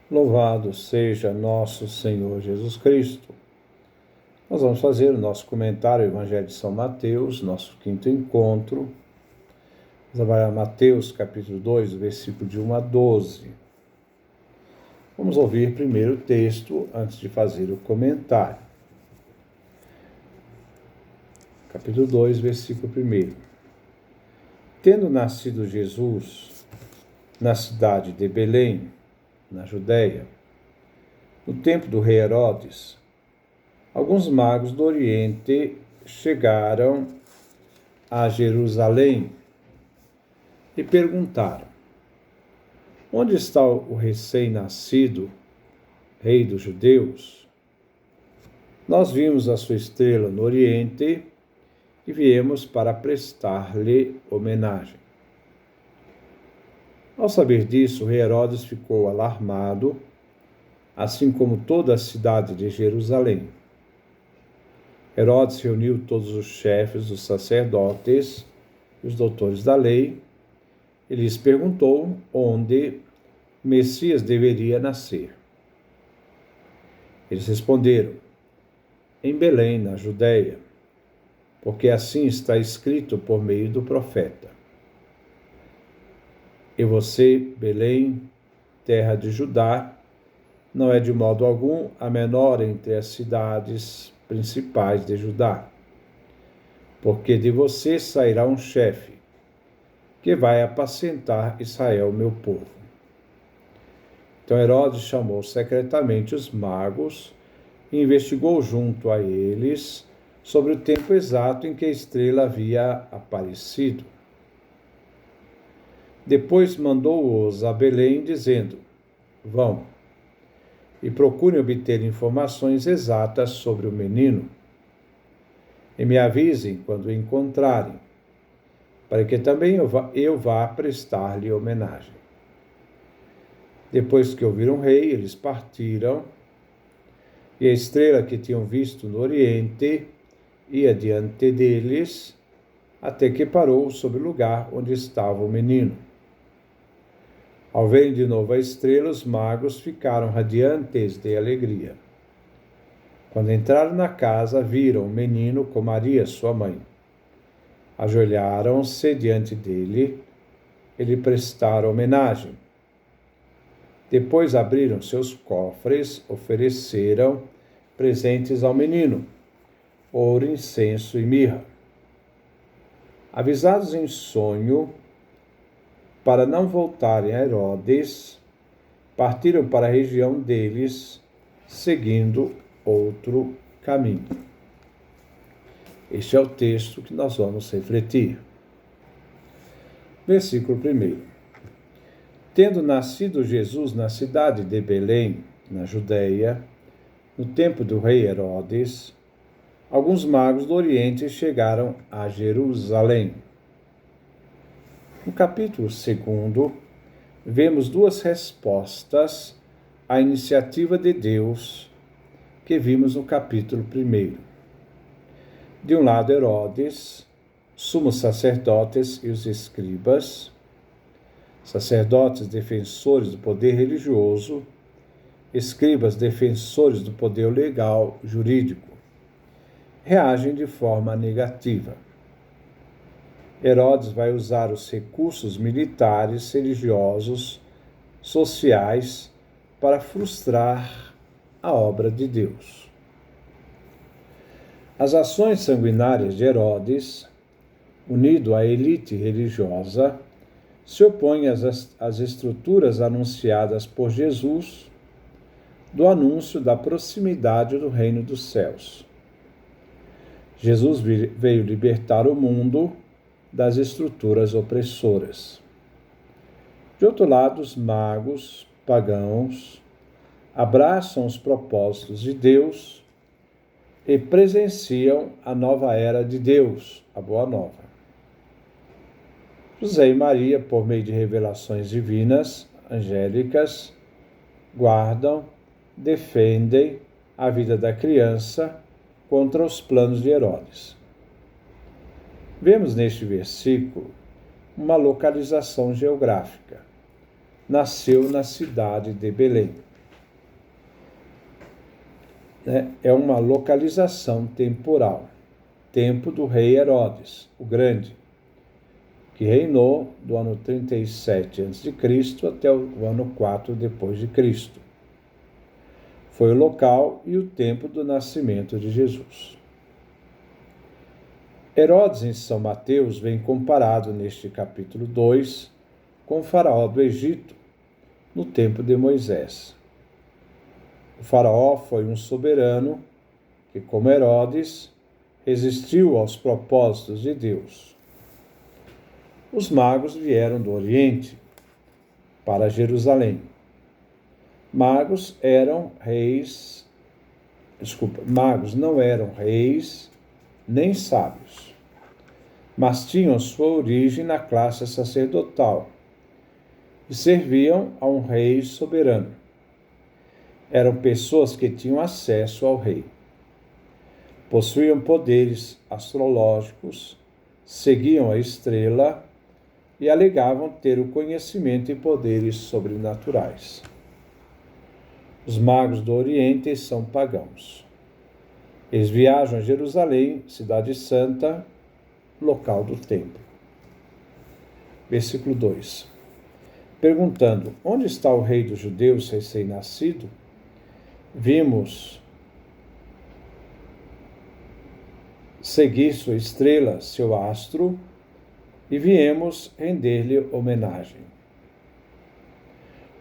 Louvado seja nosso Senhor Jesus Cristo. Nós vamos fazer o nosso comentário ao Evangelho de São Mateus, nosso quinto encontro. Vamos trabalhar Mateus, capítulo 2, versículo de 1 a 12. Vamos ouvir primeiro o texto antes de fazer o comentário. Capítulo 2, versículo 1. Tendo nascido Jesus na cidade de Belém, na Judéia, no tempo do rei Herodes, alguns magos do Oriente chegaram a Jerusalém e perguntaram: onde está o recém-nascido rei dos judeus? Nós vimos a sua estrela no Oriente e viemos para prestar-lhe homenagem. Ao saber disso, o rei Herodes ficou alarmado, assim como toda a cidade de Jerusalém. Herodes reuniu todos os chefes dos sacerdotes e os doutores da lei e lhes perguntou onde o Messias deveria nascer. Eles responderam: em Belém, na Judéia, porque assim está escrito por meio do profeta. E você, Belém, terra de Judá, não é de modo algum a menor entre as cidades principais de Judá, porque de você sairá um chefe, que vai apacentar Israel, meu povo. Então Herodes chamou secretamente os magos e investigou junto a eles sobre o tempo exato em que a estrela havia aparecido. Depois mandou-os a Belém, dizendo: vão e procurem obter informações exatas sobre o menino, e me avisem quando o encontrarem, para que também eu vá prestar-lhe homenagem. Depois que ouviram o rei, eles partiram, e a estrela que tinham visto no Oriente ia diante deles, até que parou sobre o lugar onde estava o menino. Ao verem de novo a estrela, os magos ficaram radiantes de alegria. Quando entraram na casa, viram o menino com Maria, sua mãe. Ajoelharam-se diante dele e lhe prestaram homenagem. Depois abriram seus cofres, ofereceram presentes ao menino: ouro, incenso e mirra. Avisados em sonho, para não voltarem a Herodes, partiram para a região deles, seguindo outro caminho. Este é o texto que nós vamos refletir. Versículo 1. Tendo nascido Jesus na cidade de Belém, na Judéia, no tempo do rei Herodes, alguns magos do Oriente chegaram a Jerusalém. No capítulo 2, vemos duas respostas à iniciativa de Deus que vimos no capítulo 1. De um lado, Herodes, sumos sacerdotes e os escribas, sacerdotes defensores do poder religioso, escribas defensores do poder legal jurídico, reagem de forma negativa. Herodes vai usar os recursos militares, religiosos, sociais para frustrar a obra de Deus. As ações sanguinárias de Herodes, unido à elite religiosa, se opõem às estruturas anunciadas por Jesus do anúncio da proximidade do reino dos céus. Jesus veio libertar o mundo das estruturas opressoras. De outro lado, os magos pagãos abraçam os propósitos de Deus e presenciam a nova era de Deus, a Boa Nova. José e Maria, por meio de revelações divinas, angélicas, guardam, defendem a vida da criança contra os planos de Herodes. Vemos neste versículo uma localização geográfica. Nasceu na cidade de Belém. né, é uma localização temporal. Tempo do rei Herodes, o Grande, que reinou do ano 37 a.C. até o ano 4 depois de Cristo. Foi o local e o tempo do nascimento de Jesus. Herodes, em São Mateus, vem comparado neste capítulo 2 com o faraó do Egito, no tempo de Moisés. O faraó foi um soberano que, como Herodes, resistiu aos propósitos de Deus. Os magos vieram do Oriente para Jerusalém. Magos não eram reis nem sábios, mas tinham sua origem na classe sacerdotal e serviam a um rei soberano. Eram pessoas que tinham acesso ao rei. Possuíam poderes astrológicos, seguiam a estrela e alegavam ter o conhecimento e poderes sobrenaturais. Os magos do Oriente são pagãos. Eles viajam a Jerusalém, cidade santa, local do templo. Versículo 2. Perguntando: onde está o rei dos judeus recém-nascido? Vimos seguir sua estrela, seu astro, e viemos render-lhe homenagem.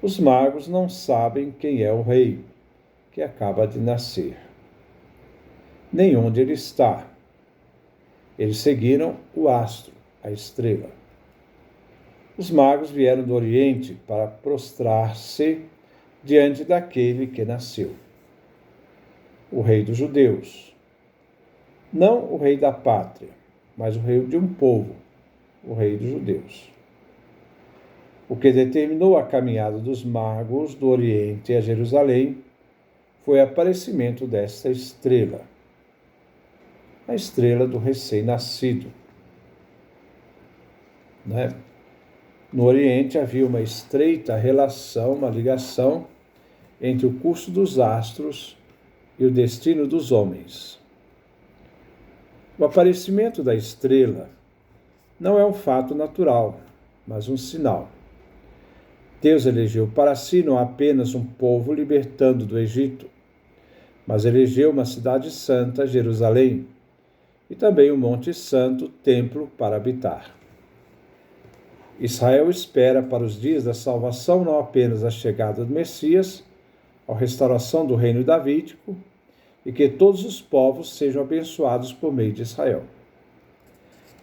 Os magos não sabem quem é o rei que acaba de nascer, nem onde ele está. Eles seguiram o astro, a estrela. Os magos vieram do Oriente para prostrar-se diante daquele que nasceu, o rei dos judeus. Não o rei da pátria, mas o rei de um povo, o rei dos judeus. O que determinou a caminhada dos magos do Oriente a Jerusalém foi o aparecimento desta estrela, a estrela do recém-nascido. No Oriente havia uma estreita relação, uma ligação entre o curso dos astros e o destino dos homens. O aparecimento da estrela não é um fato natural, mas um sinal. Deus elegeu para si não apenas um povo libertando do Egito, mas elegeu uma cidade santa, Jerusalém, e também o Monte Santo, templo para habitar. Israel espera para os dias da salvação não apenas a chegada do Messias, a restauração do reino davídico, e que todos os povos sejam abençoados por meio de Israel.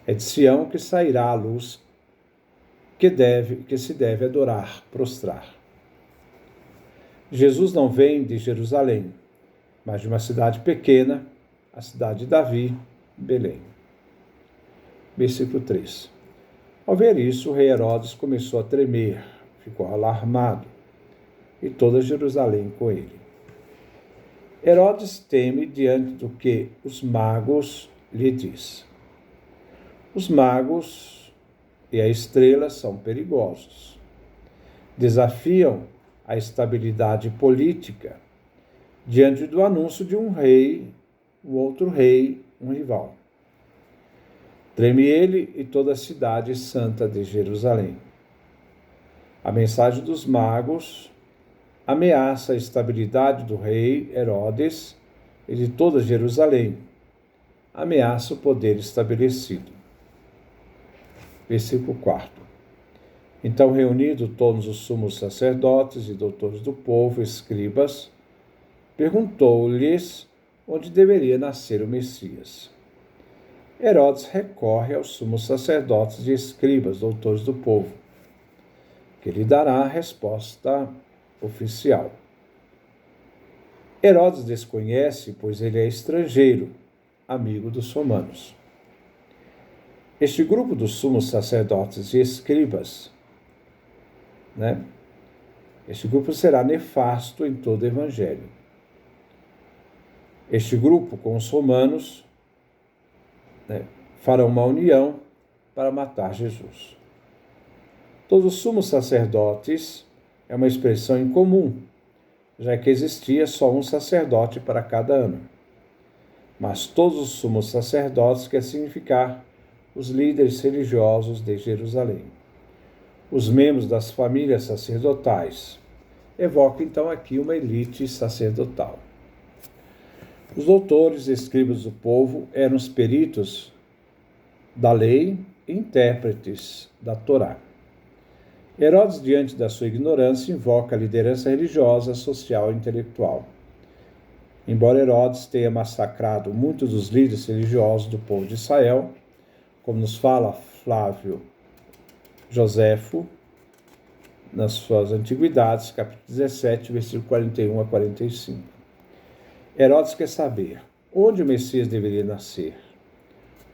É de Sião que sairá a luz que se deve adorar, prostrar. Jesus não vem de Jerusalém, mas de uma cidade pequena, a cidade de Davi, Belém. Versículo 3. Ao ver isso, o rei Herodes começou a tremer, ficou alarmado, e toda Jerusalém com ele. Herodes teme diante do que os magos lhe diz. Os magos e a estrela são perigosos. Desafiam a estabilidade política diante do anúncio de um rei, o outro rei, um rival. Treme ele e toda a cidade santa de Jerusalém. A mensagem dos magos ameaça a estabilidade do rei Herodes e de toda Jerusalém. Ameaça o poder estabelecido. Versículo 4. Então, reunidos todos os sumos sacerdotes e doutores do povo, escribas, perguntou-lhes onde deveria nascer o Messias. Herodes recorre aos sumos sacerdotes e escribas, doutores do povo, que lhe dará a resposta oficial. Herodes desconhece, pois ele é estrangeiro, amigo dos romanos. Este grupo dos sumos sacerdotes e escribas, este grupo será nefasto em todo o evangelho. Este grupo com os romanos farão uma união para matar Jesus. Todos os sumos sacerdotes é uma expressão incomum, já que existia só um sacerdote para cada ano. Mas todos os sumos sacerdotes quer significar os líderes religiosos de Jerusalém. Os membros das famílias sacerdotais. Evoca então aqui uma elite sacerdotal. Os doutores e escribas do povo eram os peritos da lei e intérpretes da Torá. Herodes, diante da sua ignorância, invoca a liderança religiosa, social e intelectual. Embora Herodes tenha massacrado muitos dos líderes religiosos do povo de Israel, como nos fala Flávio Joséfo, nas suas Antiguidades, capítulo 17, versículo 41 a 45. Herodes quer saber onde o Messias deveria nascer.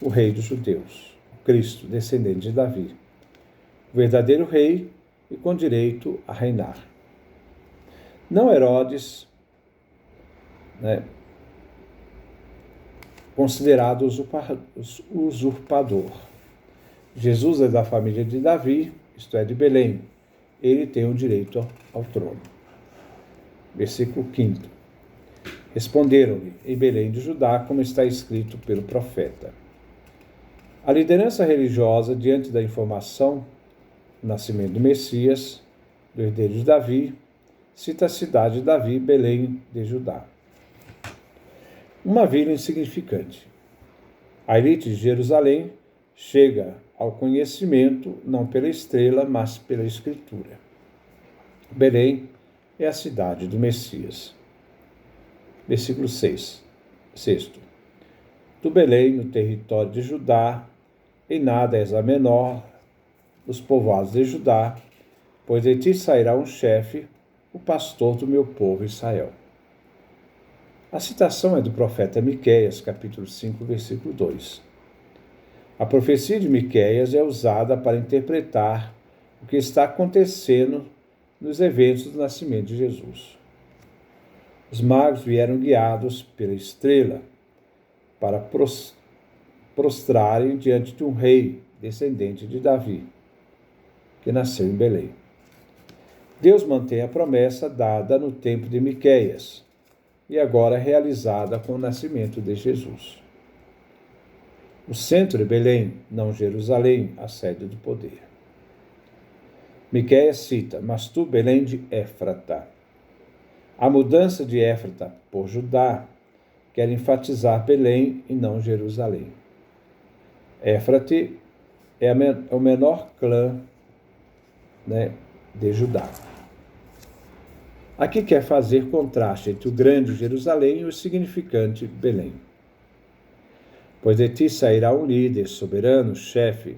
O rei dos judeus, o Cristo, descendente de Davi, o verdadeiro rei e com direito a reinar. Não Herodes, considerado usurpador. Jesus é da família de Davi, isto é, de Belém. Ele tem o direito ao trono. Versículo 5. Responderam-lhe, em Belém de Judá, como está escrito pelo profeta. A liderança religiosa, diante da informação do nascimento do Messias, do herdeiro de Davi, cita a cidade de Davi, Belém de Judá. Uma vila insignificante. A elite de Jerusalém chega ao conhecimento não pela estrela, mas pela escritura. Belém é a cidade do Messias. Versículo 6. Tu, Belém, no território de Judá, em nada és a menor dos povoados de Judá, pois de ti sairá um chefe, o pastor do meu povo Israel. A citação é do profeta Miqueias, capítulo 5, versículo 2. A profecia de Miqueias é usada para interpretar o que está acontecendo nos eventos do nascimento de Jesus. Os magos vieram guiados pela estrela para prostrarem diante de um rei descendente de Davi, que nasceu em Belém. Deus mantém a promessa dada no tempo de Miqueias e agora realizada com o nascimento de Jesus. O centro é Belém, não Jerusalém, a sede do poder. Miqueias cita, mas tu, Belém de Éfrata. A mudança de Éfrata por Judá quer enfatizar Belém e não Jerusalém. Éfrate é o menor clã de Judá. Aqui quer fazer contraste entre o grande Jerusalém e o significante Belém. Pois de ti sairá um líder, soberano, chefe.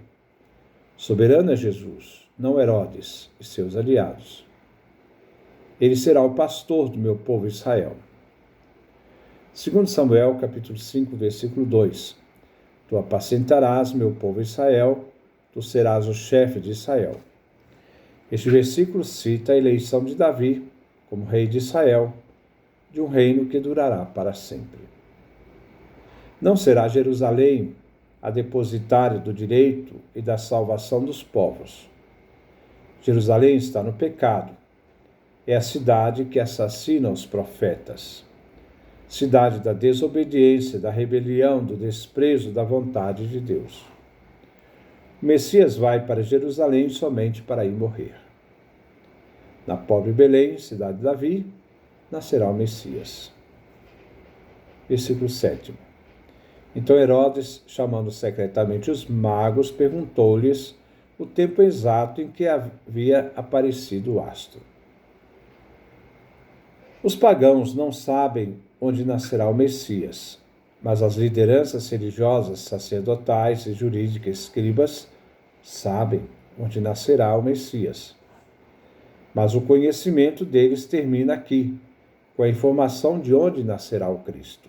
Soberano é Jesus, não Herodes e seus aliados. Ele será o pastor do meu povo Israel. Segundo Samuel, capítulo 5, versículo 2. Tu apacentarás meu povo Israel, tu serás o chefe de Israel. Este versículo cita a eleição de Davi como rei de Israel, de um reino que durará para sempre. Não será Jerusalém a depositária do direito e da salvação dos povos. Jerusalém está no pecado. É a cidade que assassina os profetas. Cidade da desobediência, da rebelião, do desprezo da vontade de Deus. O Messias vai para Jerusalém somente para ir morrer. Na pobre Belém, cidade de Davi, nascerá o Messias. Versículo 7. Então Herodes, chamando secretamente os magos, perguntou-lhes o tempo exato em que havia aparecido o astro. Os pagãos não sabem onde nascerá o Messias, mas as lideranças religiosas, sacerdotais e jurídicas escribas sabem onde nascerá o Messias. Mas o conhecimento deles termina aqui, com a informação de onde nascerá o Cristo.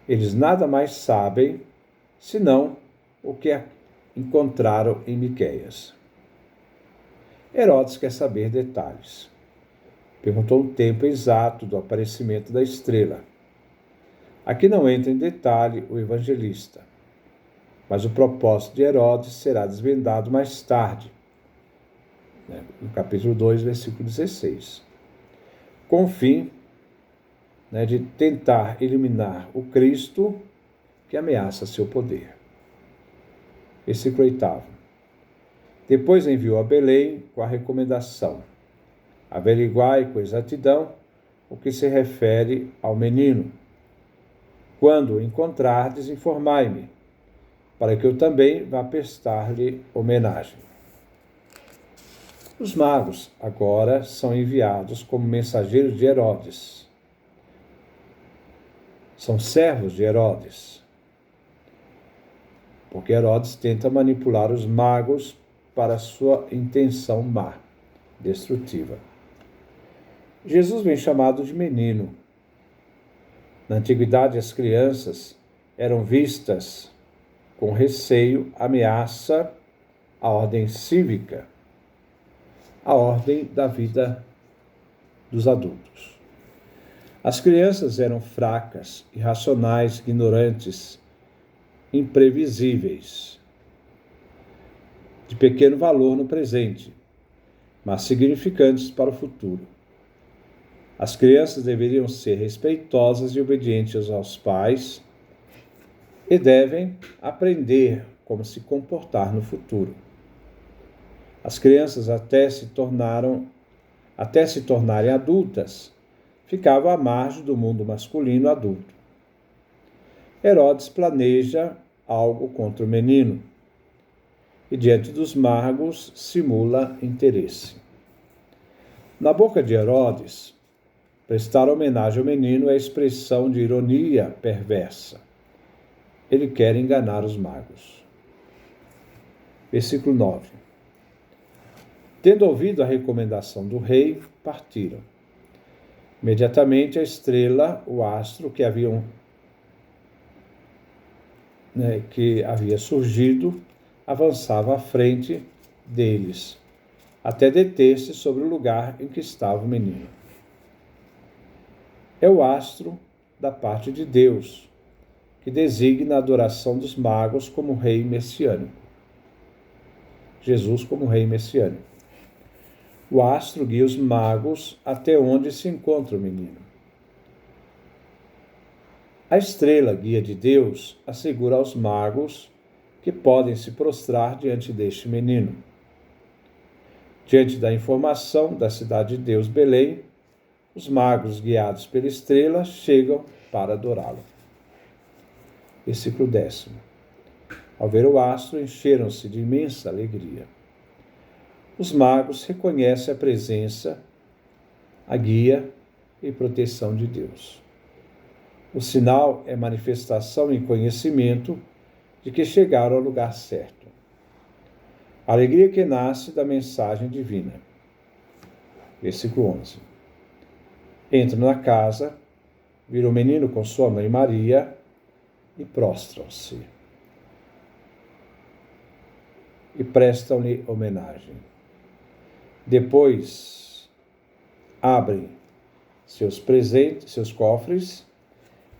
Eles nada mais sabem, senão o que encontraram em Miqueias. Herodes quer saber detalhes. Perguntou o tempo exato do aparecimento da estrela. Aqui não entra em detalhe o evangelista, mas o propósito de Herodes será desvendado mais tarde, no capítulo 2, versículo 16. com o fim, de tentar eliminar o Cristo que ameaça seu poder. Versículo 8. Depois enviou a Belém com a recomendação: averiguai com exatidão o que se refere ao menino. Quando o encontrardes, informai-me, para que eu também vá prestar-lhe homenagem. Os magos agora são enviados como mensageiros de Herodes. São servos de Herodes. Porque Herodes tenta manipular os magos para sua intenção má, destrutiva. Jesus vem chamado de menino. Na antiguidade, as crianças eram vistas com receio, ameaça à ordem cívica, à ordem da vida dos adultos. As crianças eram fracas, irracionais, ignorantes, imprevisíveis, de pequeno valor no presente, mas significantes para o futuro. As crianças deveriam ser respeitosas e obedientes aos pais e devem aprender como se comportar no futuro. As crianças até se tornarem adultas, ficavam à margem do mundo masculino adulto. Herodes planeja algo contra o menino e, diante dos magos, simula interesse. Na boca de Herodes, prestar homenagem ao menino é expressão de ironia perversa. Ele quer enganar os magos. Versículo 9. Tendo ouvido a recomendação do rei, partiram. Imediatamente a estrela, o astro que havia surgido, avançava à frente deles, até deter-se sobre o lugar em que estava o menino. É o astro da parte de Deus, que designa a adoração dos magos como rei messiânico. Jesus como rei messiânico. O astro guia os magos até onde se encontra o menino. A estrela guia de Deus assegura aos magos que podem se prostrar diante deste menino. Diante da informação da cidade de Deus, Belém, os magos, guiados pela estrela, chegam para adorá-lo. Versículo 10. Ao ver o astro, encheram-se de imensa alegria. Os magos reconhecem a presença, a guia e proteção de Deus. O sinal é manifestação e conhecimento de que chegaram ao lugar certo. A alegria que nasce da mensagem divina. Versículo 11. Entram na casa, viram o menino com sua mãe Maria e prostram-se. E prestam-lhe homenagem. Depois, abrem seus presentes, seus cofres,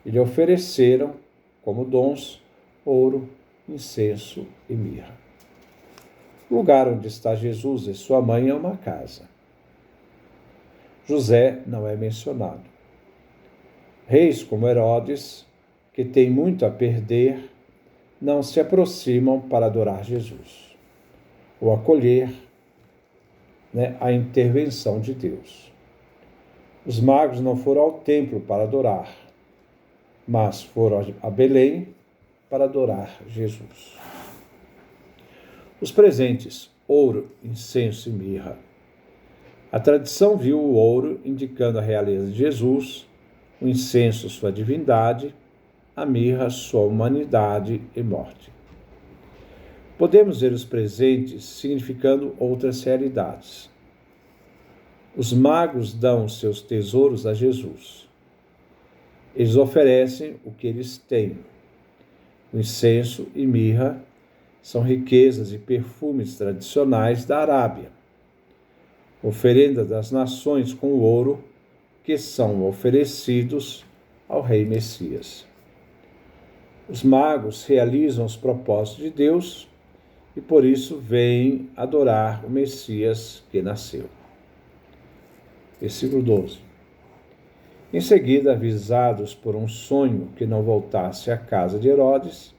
e lhe ofereceram como dons ouro, incenso e mirra. O lugar onde está Jesus e sua mãe é uma casa. José não é mencionado. Reis como Herodes, que têm muito a perder, não se aproximam para adorar Jesus ou acolher a intervenção de Deus. Os magos não foram ao templo para adorar, mas foram a Belém para adorar Jesus. Os presentes, ouro, incenso e mirra. A tradição viu o ouro indicando a realeza de Jesus, o incenso sua divindade, a mirra sua humanidade e morte. Podemos ver os presentes significando outras realidades. Os magos dão seus tesouros a Jesus. Eles oferecem o que eles têm. O incenso e mirra são riquezas e perfumes tradicionais da Arábia. Oferenda das nações com o ouro que são oferecidos ao rei Messias. Os magos realizam os propósitos de Deus e por isso vêm adorar o Messias que nasceu. Versículo 12. Em seguida, avisados por um sonho que não voltasse à casa de Herodes,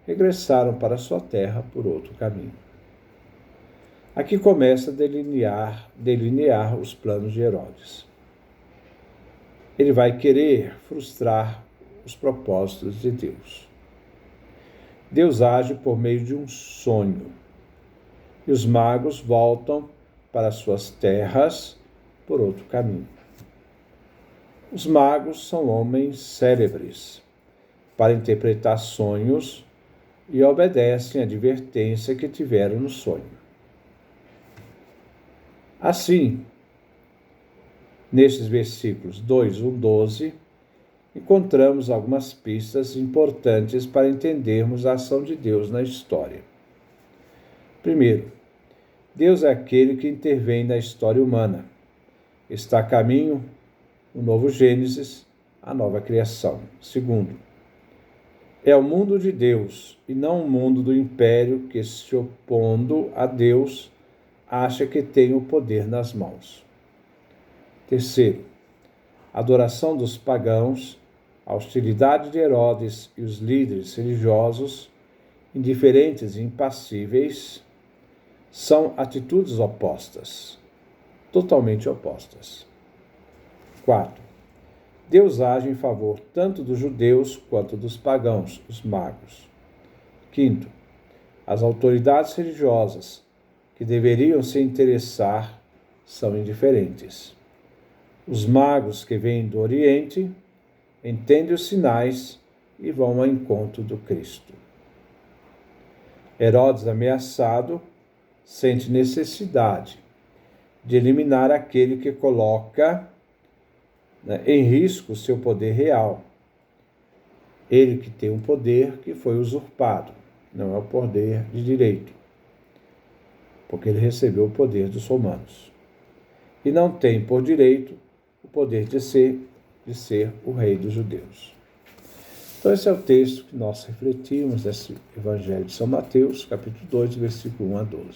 regressaram para sua terra por outro caminho. Aqui começa a delinear os planos de Herodes. Ele vai querer frustrar os propósitos de Deus. Deus age por meio de um sonho, e os magos voltam para suas terras por outro caminho. Os magos são homens célebres para interpretar sonhos e obedecem à advertência que tiveram no sonho. Assim, nestes versículos 2, 1, 12, encontramos algumas pistas importantes para entendermos a ação de Deus na história. Primeiro, Deus é aquele que intervém na história humana. Está a caminho o novo Gênesis, a nova criação. Segundo, é o mundo de Deus e não o mundo do império que, se opondo a Deus, acha que tem o poder nas mãos. Terceiro, a adoração dos pagãos, a hostilidade de Herodes e os líderes religiosos, indiferentes e impassíveis, são atitudes opostas, totalmente opostas. 4. Deus age em favor tanto dos judeus quanto dos pagãos, os magos. 5. As autoridades religiosas, que deveriam se interessar, são indiferentes. Os magos que vêm do Oriente entendem os sinais e vão ao encontro do Cristo. Herodes, ameaçado, sente necessidade de eliminar aquele que coloca em risco seu poder real. Ele que tem um poder que foi usurpado, não é o poder de direito, porque ele recebeu o poder dos romanos. E não tem por direito o poder de ser o rei dos judeus. Então esse é o texto que nós refletimos nesse Evangelho de São Mateus, capítulo 2, versículo 1 a 12.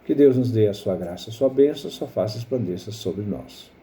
Que Deus nos dê a sua graça, a sua bênção, a sua face resplandeça sobre nós.